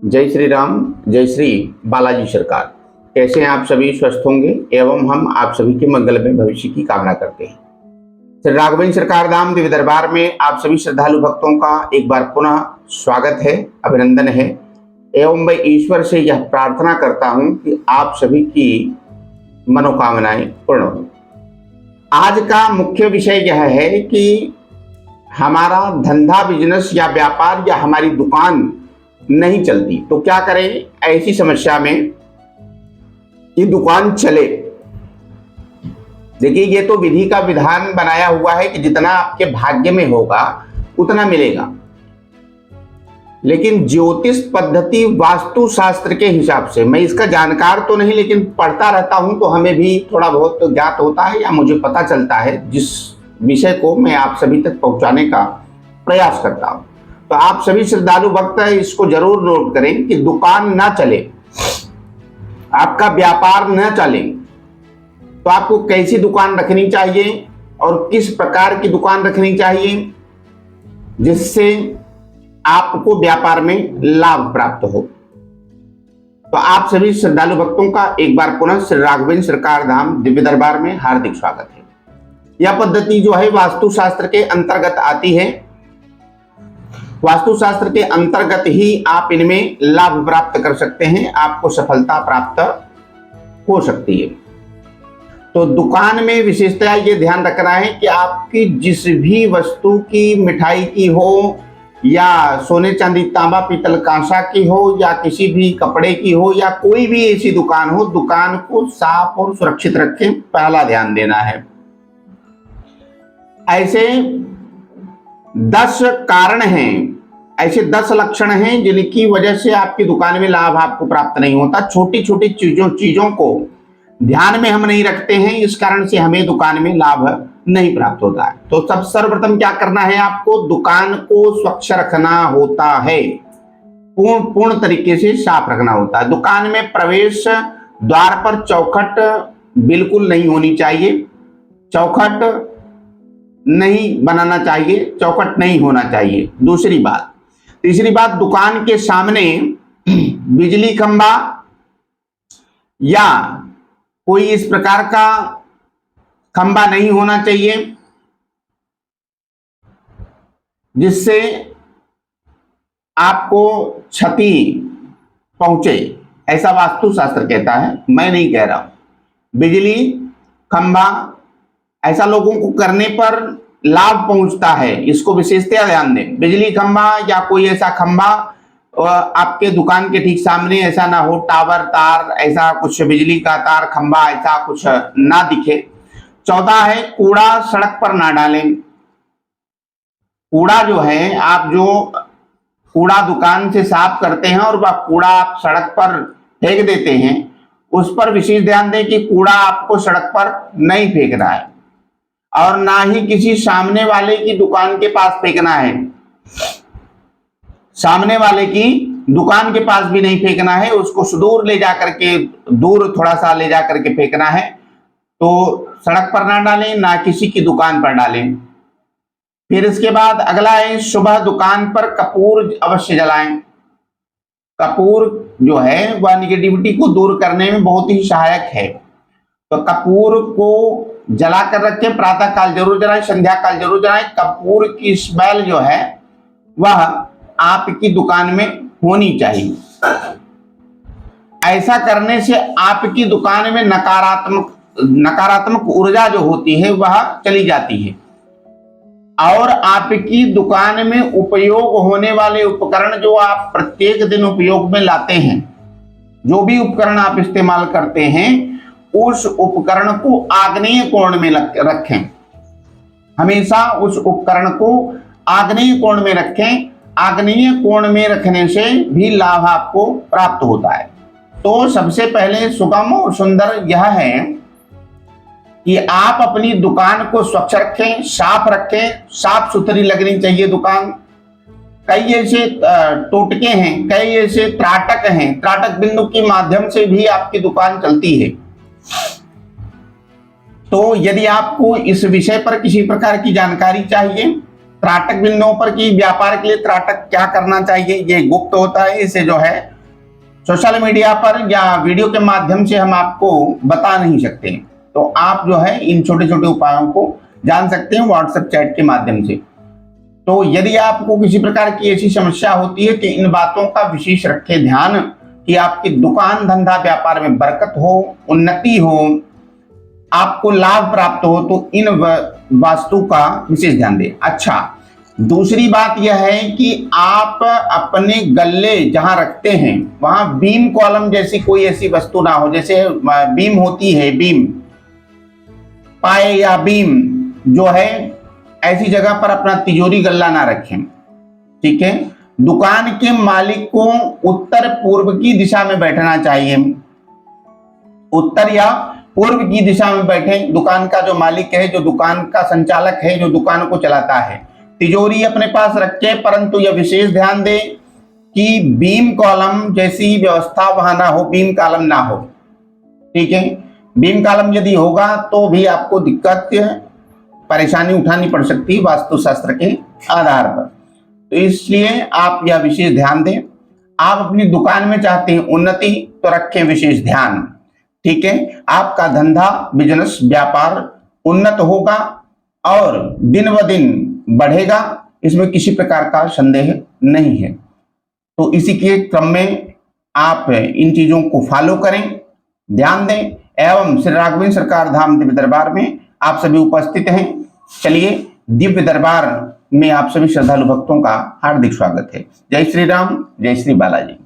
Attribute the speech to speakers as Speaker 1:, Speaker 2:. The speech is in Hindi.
Speaker 1: जय श्री राम, जय श्री बालाजी सरकार। कैसे हैं आप सभी? स्वस्थ होंगे एवं हम आप सभी के मंगल में भविष्य की कामना करते हैं। श्री राघवेंद्र सरकार धाम दिव्य दरबार में आप सभी श्रद्धालु भक्तों का एक बार पुनः स्वागत है, अभिनंदन है एवं मैं ईश्वर से यह प्रार्थना करता हूं कि आप सभी की मनोकामनाएं पूर्ण हो। आज का मुख्य विषय यह है कि हमारा धंधा, बिजनेस या व्यापार या हमारी दुकान नहीं चलती तो क्या करें ऐसी समस्या में कि दुकान चले। देखिए, ये तो विधि का विधान बनाया हुआ है कि जितना आपके भाग्य में होगा उतना मिलेगा, लेकिन ज्योतिष पद्धति वास्तु शास्त्र के हिसाब से, मैं इसका जानकार तो नहीं लेकिन पढ़ता रहता हूं तो हमें भी थोड़ा बहुत ज्ञात होता है या मुझे पता चलता है, जिस विषय को मैं आप सभी तक पहुंचाने का प्रयास करता हूं। तो आप सभी श्रद्धालु भक्त इसको जरूर नोट करें कि दुकान ना चले, आपका व्यापार न चले तो आपको कैसी दुकान रखनी चाहिए और किस प्रकार की दुकान रखनी चाहिए जिससे आपको व्यापार में लाभ प्राप्त हो। तो आप सभी श्रद्धालु भक्तों का एक बार पुनः श्री राघवेंद्र सरकार धाम दिव्य दरबार में हार्दिक स्वागत है। यह पद्धति जो है वास्तु शास्त्र के अंतर्गत आती है। वास्तु शास्त्र के अंतर्गत ही आप इनमें लाभ प्राप्त कर सकते हैं, आपको सफलता प्राप्त हो सकती है। तो दुकान में विशेषतः ये ध्यान रखना है कि आपकी जिस भी वस्तु की, मिठाई की हो या सोने चांदी तांबा पीतल कांसा की हो या किसी भी कपड़े की हो या कोई भी ऐसी दुकान हो, दुकान को साफ और सुरक्षित रखें, पहला ध्यान देना है। ऐसे 10 कारण हैं, ऐसे 10 लक्षण हैं जिनकी वजह से आपकी दुकान में लाभ आपको प्राप्त नहीं होता। छोटी छोटी चीजों को ध्यान में हम नहीं रखते हैं, इस कारण से हमें दुकान में लाभ नहीं प्राप्त होता है। तो सर्वप्रथम क्या करना है, आपको दुकान को स्वच्छ रखना होता है, पूर्ण तरीके से साफ रखना होता है। दुकान में प्रवेश द्वार पर चौखट बिल्कुल नहीं होनी चाहिए, चौखट नहीं बनाना चाहिए, चौखट नहीं होना चाहिए। तीसरी बात, दुकान के सामने बिजली खंभा या कोई इस प्रकार का खंभा नहीं होना चाहिए जिससे आपको क्षति पहुंचे, ऐसा वास्तु शास्त्र कहता है, मैं नहीं कह रहा हूं। बिजली खंभा ऐसा लोगों को करने पर लाभ पहुंचता है, इसको विशेषतया ध्यान दें। बिजली खंभा या कोई ऐसा खंभा आपके दुकान के ठीक सामने ऐसा ना हो, टावर तार ऐसा कुछ, बिजली का तार खंभा ऐसा कुछ ना दिखे। 14 है, कूड़ा सड़क पर ना डालें। कूड़ा जो है, आप जो कूड़ा दुकान से साफ करते हैं और वह कूड़ा आप सड़क पर फेंक देते हैं, उस पर विशेष ध्यान दें कि कूड़ा आपको सड़क पर नहीं फेंकना है और ना ही किसी सामने वाले की दुकान के पास फेंकना है। सामने वाले की दुकान के पास भी नहीं फेंकना है, उसको सुदूर ले जाकर के, दूर थोड़ा सा ले जाकर के फेंकना है। तो सड़क पर ना डालें, ना किसी की दुकान पर डालें। फिर इसके बाद अगला है, सुबह दुकान पर कपूर अवश्य जलाएं। कपूर जो है वह निगेटिविटी को दूर करने में बहुत ही सहायक है, तो कपूर को जला कर रखें। प्रातः काल जरूर जलाएं, संध्या काल जरूर जलाएं। कपूर की स्मेल जो है वह आपकी दुकान में होनी चाहिए। ऐसा करने से आपकी दुकान में नकारात्मक ऊर्जा जो होती है वह चली जाती है और आपकी दुकान में उपयोग होने वाले उपकरण जो आप प्रत्येक दिन उपयोग में लाते हैं, जो भी उपकरण आप इस्तेमाल करते हैं, उस उपकरण को आग्नेय कोण में रखें। हमेशा उस उपकरण को आग्नेय कोण में रखें। आग्नेय कोण में रखने से भी लाभ आपको प्राप्त होता है। तो सबसे पहले सुगम और सुंदर यह है कि आप अपनी दुकान को स्वच्छ रखें, साफ रखें, साफ सुथरी लगनी चाहिए दुकान। कई ऐसे टोटके हैं, कई ऐसे त्राटक हैं, त्राटक बिंदु के माध्यम से भी आपकी दुकान चलती है। तो यदि आपको इस विषय पर किसी प्रकार की जानकारी चाहिए, त्राटक बिंदुओं पर कि व्यापार के लिए त्राटक क्या करना चाहिए, ये गुप्त होता है, इसे जो है सोशल मीडिया पर या वीडियो के माध्यम से हम आपको बता नहीं सकते, तो आप जो है इन छोटे छोटे उपायों को जान सकते हैं व्हाट्सएप चैट के माध्यम से। तो यदि आपको किसी प्रकार की ऐसी समस्या होती है तो इन बातों का विशेष रखें ध्यान कि आपकी दुकान धंधा व्यापार में बरकत हो, उन्नति हो, आपको लाभ प्राप्त हो, तो इन वास्तु का विशेष ध्यान दें। अच्छा, दूसरी बात यह है कि आप अपने गल्ले जहां रखते हैं वहां बीम कॉलम जैसी कोई ऐसी वस्तु ना हो, जैसे बीम होती है, बीम पाए या बीम जो है, ऐसी जगह पर अपना तिजोरी गल्ला ना रखें। ठीक है। दुकान के मालिक को उत्तर पूर्व की दिशा में बैठना चाहिए, उत्तर या पूर्व की दिशा में बैठे। दुकान का जो मालिक है, जो दुकान का संचालक है, जो दुकान को चलाता है, तिजोरी अपने पास रखे, परंतु यह विशेष ध्यान दे कि बीम कॉलम जैसी व्यवस्था वहां ना हो, बीम कॉलम ना हो। ठीक है। बीम कॉलम यदि होगा तो भी आपको दिक्कत, परेशानी उठानी पड़ सकती है वास्तुशास्त्र के आधार पर। तो इसलिए आप यह विशेष ध्यान दें। आप अपनी दुकान में चाहते हैं उन्नति, तो रखें विशेष ध्यान। ठीक है। आपका धंधा, बिजनेस, व्यापार उन्नत होगा और दिन ब दिन बढ़ेगा, इसमें किसी प्रकार का संदेह नहीं है। तो इसी के क्रम में आप इन चीजों को फॉलो करें, ध्यान दें। एवं श्री राघवेंद्र सरकार धाम दिव्य दरबार में आप सभी उपस्थित हैं। चलिए, दिव्य दरबार में आप सभी श्रद्धालु भक्तों का हार्दिक स्वागत है। जय श्री राम, जय श्री बालाजी।